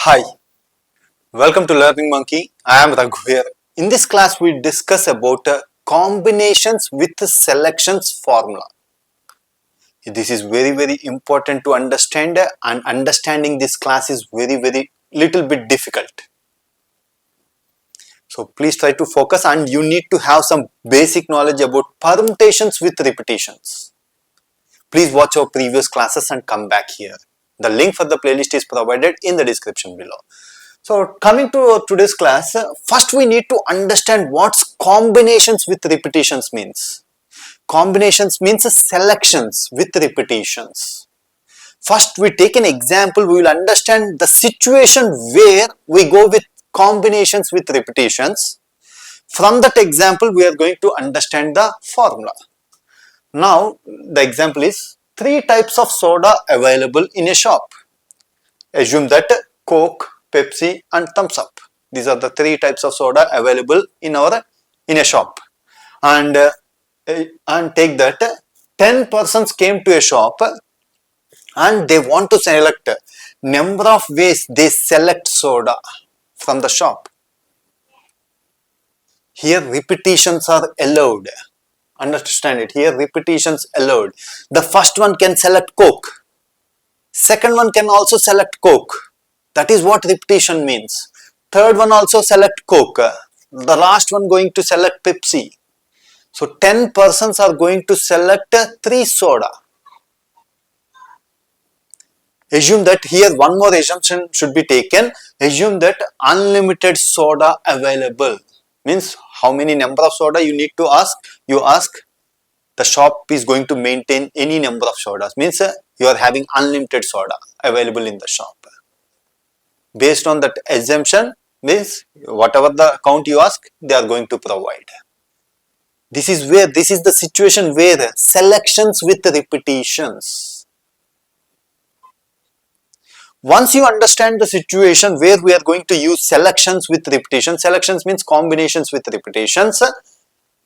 Hi, welcome to Learning Monkey. I am Raghu here. In this class, we discuss about combinations with selections formula. This is very important to understand, and understanding this class is very little bit difficult. So please try to focus, and you need to have some basic knowledge about permutations with repetitions. Please watch our previous classes and come back here. The link for the playlist is provided in the description below. So coming to today's class, first we need to understand what combinations with repetitions means. Combinations means selections with repetitions. First we take an example, we will understand the situation where we go with combinations with repetitions. From that example we are going to understand the formula. Now the example is 3 types of soda available in a shop. Assume that Coke, Pepsi and Thums Up. These are the 3 types of soda available in a shop. And take that 10 persons came to a shop and they want to select number of ways they select soda from the shop. Here repetitions are allowed. Understand it. Here repetitions allowed. The first one can select Coke. Second one can also select Coke. That is what repetition means. Third one also select Coke. The last one going to select Pepsi. So 10 persons are going to select 3 soda. Assume that here one more assumption should be taken. Assume that unlimited soda available. Means how many number of soda you need to ask? You ask, the shop is going to maintain any number of sodas. Means you are having unlimited soda available in the shop. Based on that assumption, means whatever the count you ask, they are going to provide. This is the situation where selections with repetitions. Once you understand the situation where we are going to use selections with repetitions, selections means combinations with repetitions,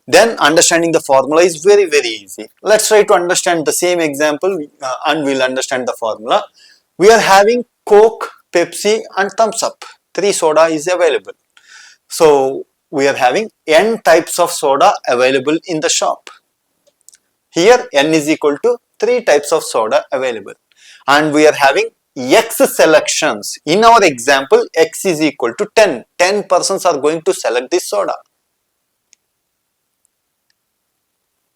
then understanding the formula is very easy. Let's try to understand the same example and we'll understand the formula. We are having Coke, Pepsi and Thums Up. 3 soda is available. So we are having n types of soda available in the shop. Here n is equal to 3 types of soda available. And we are having x selections. In our example, x is equal to 10. 10 persons are going to select this soda.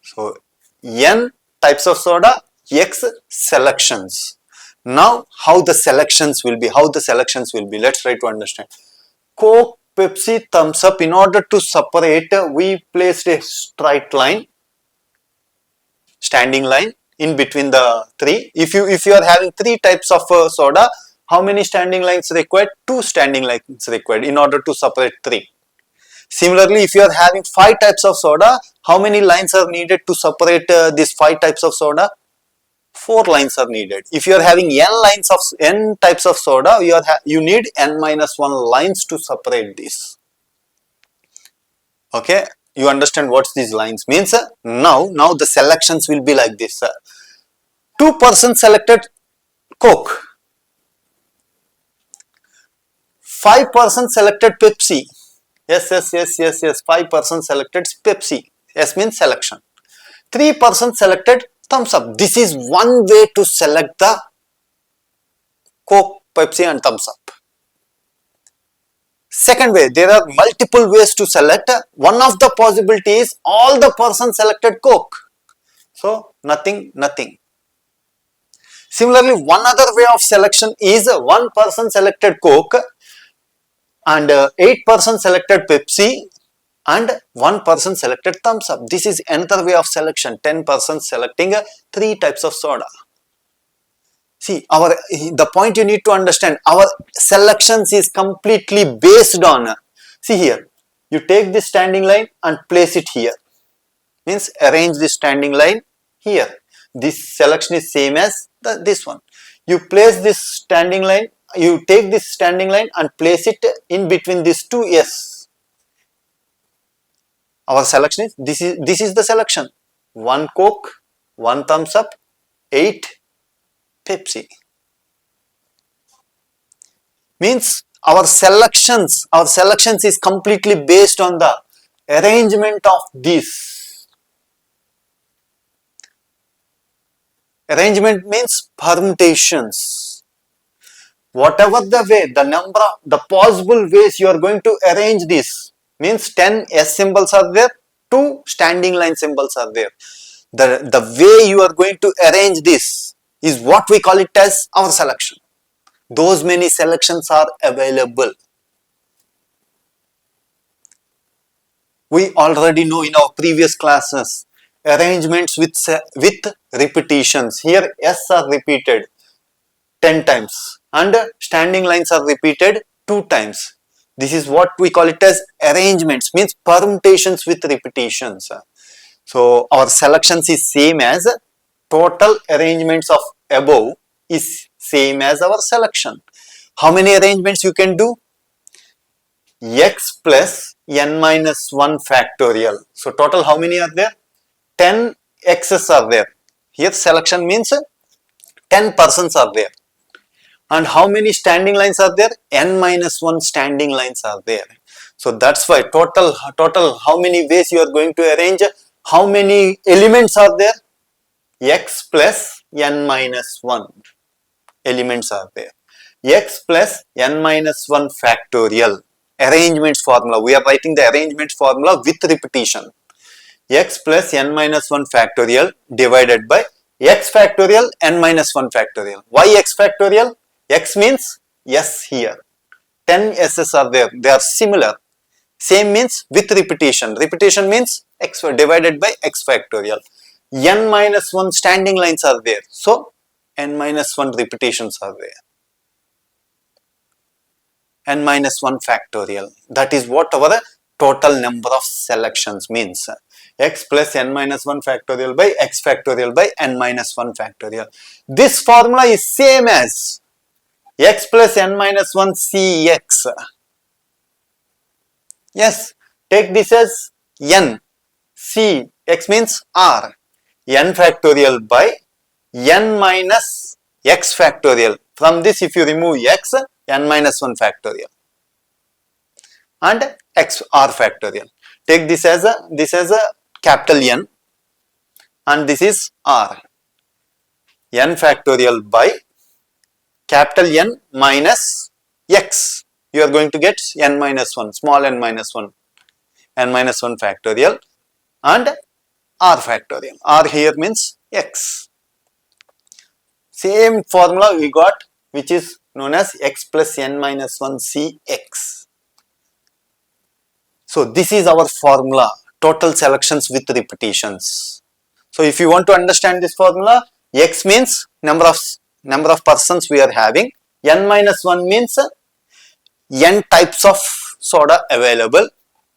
So n types of soda, x selections. Now how the selections will be, let's try to understand. Coke, Pepsi, Thums Up, in order to separate, we placed a straight line, standing line in between the 3. If you are having 3 types of soda, how many standing lines required? 2 standing lines required in order to separate 3. Similarly, if you are having 5 types of soda, how many lines are needed to separate these 5 types of soda? 4 lines are needed. If you are having n types of soda, you need n minus 1 lines to separate this. Okay, you understand what these lines means? Now the selections will be like this. 2 persons selected Coke. 5 persons selected Pepsi. Yes. 5 persons selected Pepsi. S means selection. 3 persons selected Thums Up. This is one way to select the Coke, Pepsi and Thums Up. Second way, there are multiple ways to select. One of the possibilities, all the persons selected Coke. So nothing. Similarly, one other way of selection is 1 person selected Coke and 8 persons selected Pepsi and 1 person selected Thums Up. This is another way of selection. 10 persons selecting 3 types of soda. See, the point you need to understand, our selections is completely based on, see here, you take this standing line and place it here. Means arrange this standing line here. This selection is same as this one. You place this standing line, you take this standing line and place it in between these 2 S. Our selection is, this is the selection. 1 Coke, 1 Thums Up, 8 Pepsi. Means our selections is completely based on the arrangement of this. Arrangement means permutations. Whatever the way, the possible ways you are going to arrange this, means 10 S symbols are there, 2 standing line symbols are there. The way you are going to arrange this is what we call it as our selection. Those many selections are available. We already know in our previous classes arrangements with repetitions. Here S are repeated 10 times and standing lines are repeated 2 times. This is what we call it as arrangements, means permutations with repetitions. So our selections is same as total arrangements of above is same as our selection. How many arrangements you can do? X plus n minus 1 factorial. So total how many are there? 10 x's are there. Here selection means 10 persons are there. And how many standing lines are there? N minus 1 standing lines are there. So that's why total how many ways you are going to arrange? How many elements are there? X plus n minus 1 elements are there. X plus n minus 1 factorial. Arrangements formula. We are writing the arrangements formula with repetition. X plus n minus 1 factorial divided by x factorial n minus 1 factorial. Why x factorial? X means S here. 10 S's are there. They are similar. Same means with repetition. Repetition means x divided by x factorial. N minus 1 standing lines are there. So n minus 1 repetitions are there. N minus 1 factorial. That is what our total number of selections means. X plus n minus 1 factorial by x factorial by n minus 1 factorial. This formula is same as x plus n minus 1 cx. Yes, take this as n. C, x means r. N factorial by n minus x factorial. From this if you remove x, n minus 1 factorial. And x r factorial. Take this as a capital N and this is r. N factorial by capital N minus x. You are going to get n minus 1, small n minus 1, n minus 1 factorial and r factorial. R here means x. Same formula we got, which is known as x plus n minus 1 cx. So this is our formula, total selections with repetitions. So if you want to understand this formula, x means number of persons we are having, n minus 1 means n types of soda available.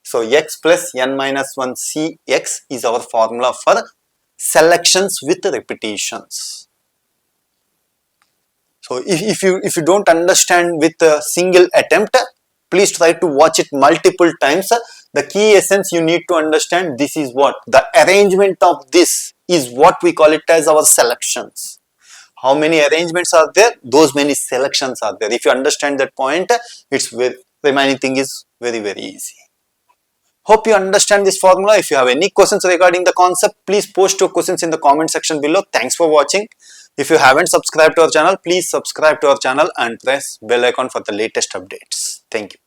So x plus n minus 1 cx is our formula for selections with repetitions. So if you don't understand with a single attempt, please try to watch it multiple times. The key essence you need to understand, this is what the arrangement of this is what we call it as our selections. How many arrangements are there? Those many selections are there. If you understand that point, remaining thing is very easy. Hope you understand this formula. If you have any questions regarding the concept, please post your questions in the comment section below. Thanks for watching. If you haven't subscribed to our channel, please subscribe to our channel and press bell icon for the latest updates. Thank you.